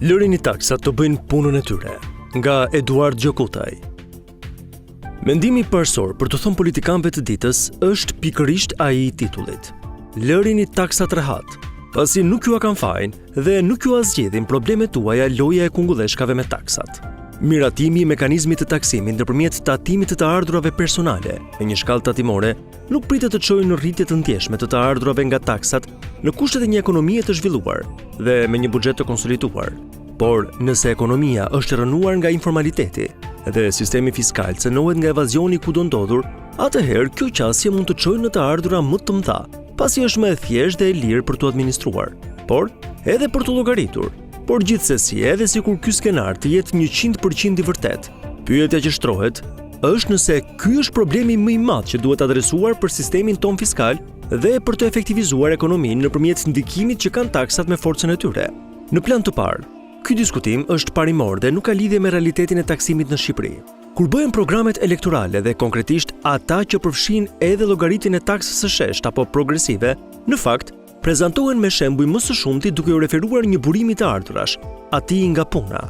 Lërini taksat të bëjnë punën e tyre, nga Eduard Gjokutaj. Mendimi parsor për të thënë politikanëve të ditës është pikërisht ai i titullit. Lërini taksat rehat, pasi nuk ju a kanë fajin dhe nuk ju a zgjedhin problemet tuaja loja e kungulleshkave me taksat. Miratimi i mekanizmit të taksimit nëpërmjet tatimit të ardhurave personale me një shkallë tatimore nuk pritet të çojë në rritje të ndjeshme të ardhurave nga taksat në kushtet e një ekonomie të zhvilluar dhe me një buxhet të konsoliduar. Por nëse ekonomia është rënuar nga informaliteti dhe sistemi fiskal cënohet nga evazioni kudo ndodhur, atëherë kjo qasje mund të çojë në të ardhura më të mëdha, pasi është më e thjeshtë dhe e lirë për të administruar, por edhe për të llogaritur. Por gjithsesi, edhe sikur ky skenar të jetë 100% i vërtet, pyetja që shtrohet është nëse ky është problemi më i madh që duhet adresuar për sistemin ton fiskal dhe për të efektivizuar ekonominë nëpërmjet ndikimit që kanë taksat me forcën e tyre. Në plan të parë, ky diskutim është parimor dhe nuk ka lidhje me realitetin e taksimit në Shqipëri. Kur bëhen programet elektorale dhe konkretisht ata që përfshin edhe llogaritin e taksës së sheshtë apo progresive, në fakt prezantohen me shembuj më së shumti duke u referuar një burimi të ardhurash, atij nga puna.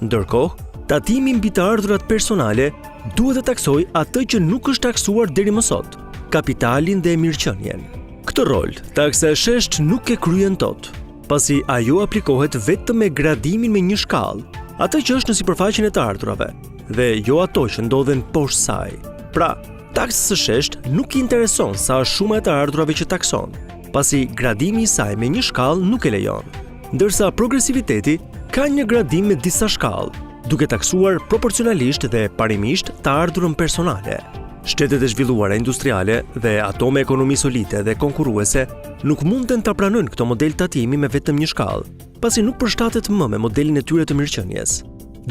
Ndërkohë, tatimi mbi të ardhurat personale duhet të taksoj atë që nuk është taksuar deri më sot, kapitalin dhe mirëqenien. Këtë rol, taksa e sheshtë nuk e kryen tot, pasi ajo aplikohet vetëm me gradimin me një shkallë, atë që është në sipërfaqen e të ardhurave, dhe jo ato që ndodhen poshtë saj. Pra, taksa e sheshtë nuk i intereson sa është shuma e të ardhurave që takson, pasi gradimi i saj me një shkallë nuk e lejon, ndërsa progresiviteti ka një gradim me disa shkallë, duke taksuar proporcionalisht dhe parimisht të ardhurën personale. Shtetet e zhvilluara industriale dhe ato me ekonomi solide dhe konkurruese nuk munden ta pranojnë këtë model tatimi me vetëm një shkallë, pasi nuk përshtatet më me modelin e tyre të mirëqenies.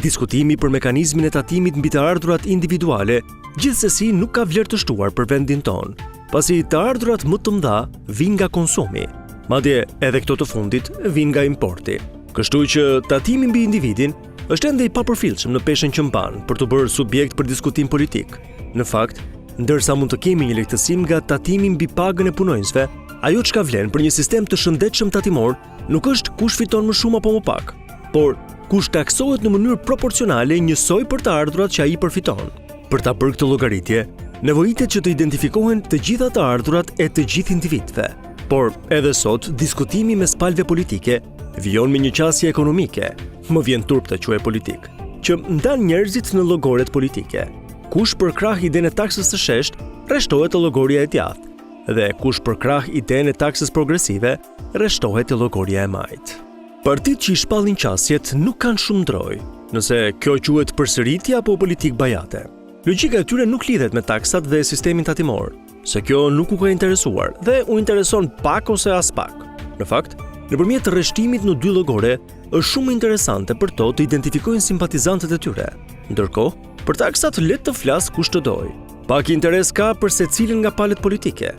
Diskutimi për mekanizmin e tatimit mbi të ardhurat individuale gjithsesi nuk ka vlerë të shtuar për vendin tonë, pasi të ardhurat më të mëdha vijnë nga konsumi, madje edhe këto të fundit vijnë nga importi. Kështu që tatimi mbi individin është ende i papërfillshëm në peshën që mban për të bërë subjekt për diskutim politik. Në fakt, ndërsa mund të kemi një lehtësim nga tatimi mbi pagën e punonjësve, ajo çka vlen për një sistem të shëndetshëm tatimor nuk është kush fiton më shumë apo më pak, por kush taksohet në mënyrë proporcionale njësoj për të ardhurat që ai përfiton. Për ta bërë këtë llogaritje, nevojitet që të identifikohen të gjitha të ardhurat e të gjithë individëve. Por edhe sot, diskutimi mes palëve politike vijon me një qasje ekonomike, më vjen turp të quaj politik, që ndan njerëzit në llogoret politike. Kush për krah idenë e taksës së sheshtë, rreshtohet te llogoria e djathtë, dhe kush për krah idenë e taksës progresive, rreshtohet te llogoria e majt. Partitë që i shpallin qasjet nuk kanë shumë ndroj, nëse kjo quhet përsëritje apo politik bajate. Logjika e tyre nuk lidhet me taksat dhe sistemin tatimor, se kjo nuk u ka interesuar dhe u intereson pak ose as pak. Në fakt, nëpërmjet rreshtimit në dy llogore, është shumë interesante për to të identifikojnë simpatizantët e tyre. Ndërkohë, për taksat le të flas kush të doj. Pak interes ka për secilin nga palët politike.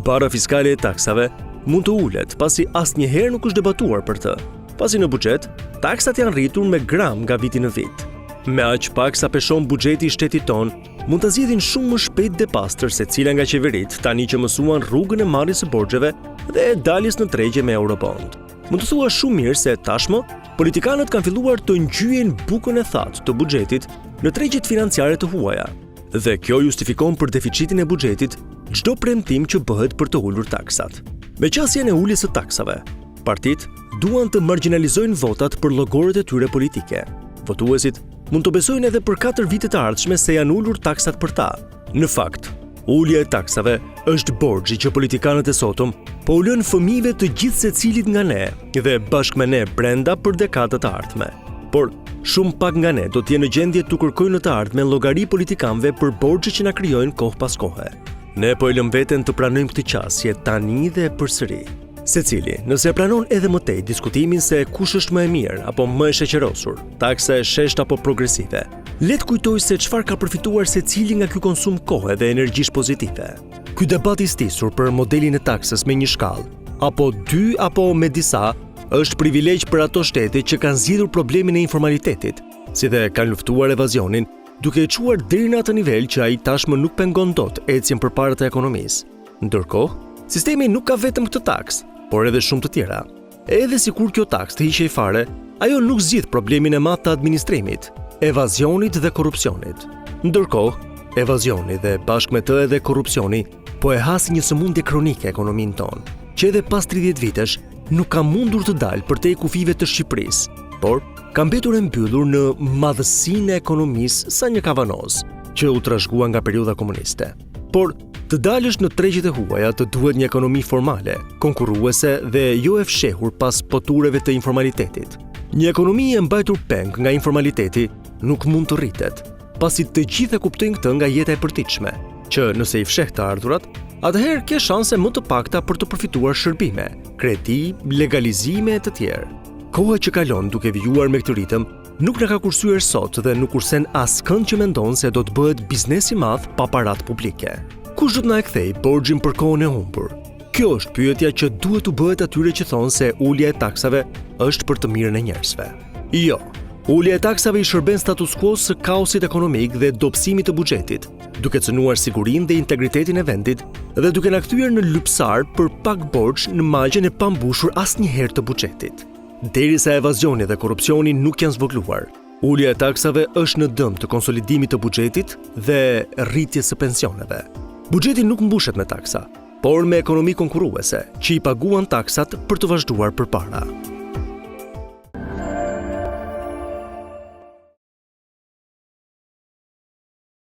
Bara fiskale e taksave mund të ulet, pasi asnjëherë nuk është debatuar për të, pasi në buxhet taksat janë rritur me gram nga viti në vit. Me aq pak sa peshon buxheti i shtetit ton, mund të zgjidhin shumë më shpejt dhe pastër se cila nga qeverit tani që mësuan rrugën e marrjes së borxheve dhe e daljes në tregje me eurobond. Mund të thua shumë mirë se tashmë politikanët kanë filluar të ngjyejnë bukën e thatë të buxhetit në tregjet financiare të huaja, dhe kjo justifikon për deficitin e buxhetit çdo premtim që bëhet për të ulur taksat. Me qasjen e uljes së taksave, partitë duan të marginalizojnë votat për llogorët e tyre politike. Votuesit mund të besojnë edhe për 4 vite të ardhshme se janë ulur taksat për ta. Në fakt, ulja e taksave është borxhi që politikanët e sotëm po u lënë fëmijëve të gjithë secilit nga ne dhe bashkë me ne brenda për dekadat të ardhme. Por shumë pak nga ne do të jenë në gjendje të kërkojnë në të ardhmen llogari politikanëve për borxhet që na krijojnë kohë pas kohe. Ne po e lëm veten të pranojmë këtë qasje tani dhe përsëri. Secili, nëse e pranon edhe më tej diskutimin se kush është më e mirë apo më e sheqerosur, taksa e sheshtë apo progresive, le të kujtoj se çfarë ka përfituar secili nga ky konsum kohe dhe energjish pozitive. Ky debat i stisur për modelin e taksës me një shkallë, apo dy apo me disa, është privilegj për ato shtete që kanë zgjidhur problemin e informalitetit, si dhe kanë luftuar evazionin, duke e çuar deri në atë nivel që ai tashmë nuk pengon dot ecjen përpara të ekonomisë. Ndërkohë, sistemi nuk ka vetëm këtë taksë, por edhe shumë të tjera. Edhe sikur kjo taksë të hiqej fare, Ajo nuk zgjidh problemin e madh të administrimit, evazionit dhe korrupsionit. Ndërkohë, evazioni dhe bashkë me të edhe korrupsioni po e has një sëmundje kronike ekonominë tonë, që edhe pas 30 vitesh nuk ka mundur të dalë përtej kufive të Shqipërisë, por ka mbetur e mbyllur në madhësinë e ekonomisë sa një kavanoz, që u trashëgua nga periudha komuniste. Por të dalësh në tregjet e huaja të duhet një ekonomi formale, konkurruese dhe jo e fshehur pas potureve të informalitetit. Një ekonomi e mbajtur peng nga informaliteti nuk mund të rritet, pasi të gjithë e kuptojnë këtë nga jeta e përditshme, që nëse i fsheh të ardhurat, atëherë ke shanse më të pakta për të përfituar shërbime, kredi, legalizime e të tjerë. Koha që kalon duke vijuar me këtë ritëm nuk na ka kursyer sot dhe nuk kursen askënd që mendon se do të bëhet biznes i madh pa parat publike. Kush do të na e kthej borxhin për kohën e humbur? Kjo është pyetja që duhet u bëhet atyre që thonë se ulja e taksave është për të mirën e njerëzve. Jo, ulja e taksave i shërben status quo së kaosit ekonomik dhe dobësimit të buxhetit, duke cënuar sigurinë dhe integritetin e vendit dhe duke na kthyer në lypsar për pak borxh në magjen e pambushur asnjëherë të buxhetit. Derisa evazioni dhe korrupsioni nuk janë zvogluar, ulja e taksave është në dëm të konsolidimit të buxhetit dhe rritjes së pensioneve. Buxheti nuk mbushet me taksa, por me ekonomi konkurruese që i paguan taksat për të vazhduar përpara.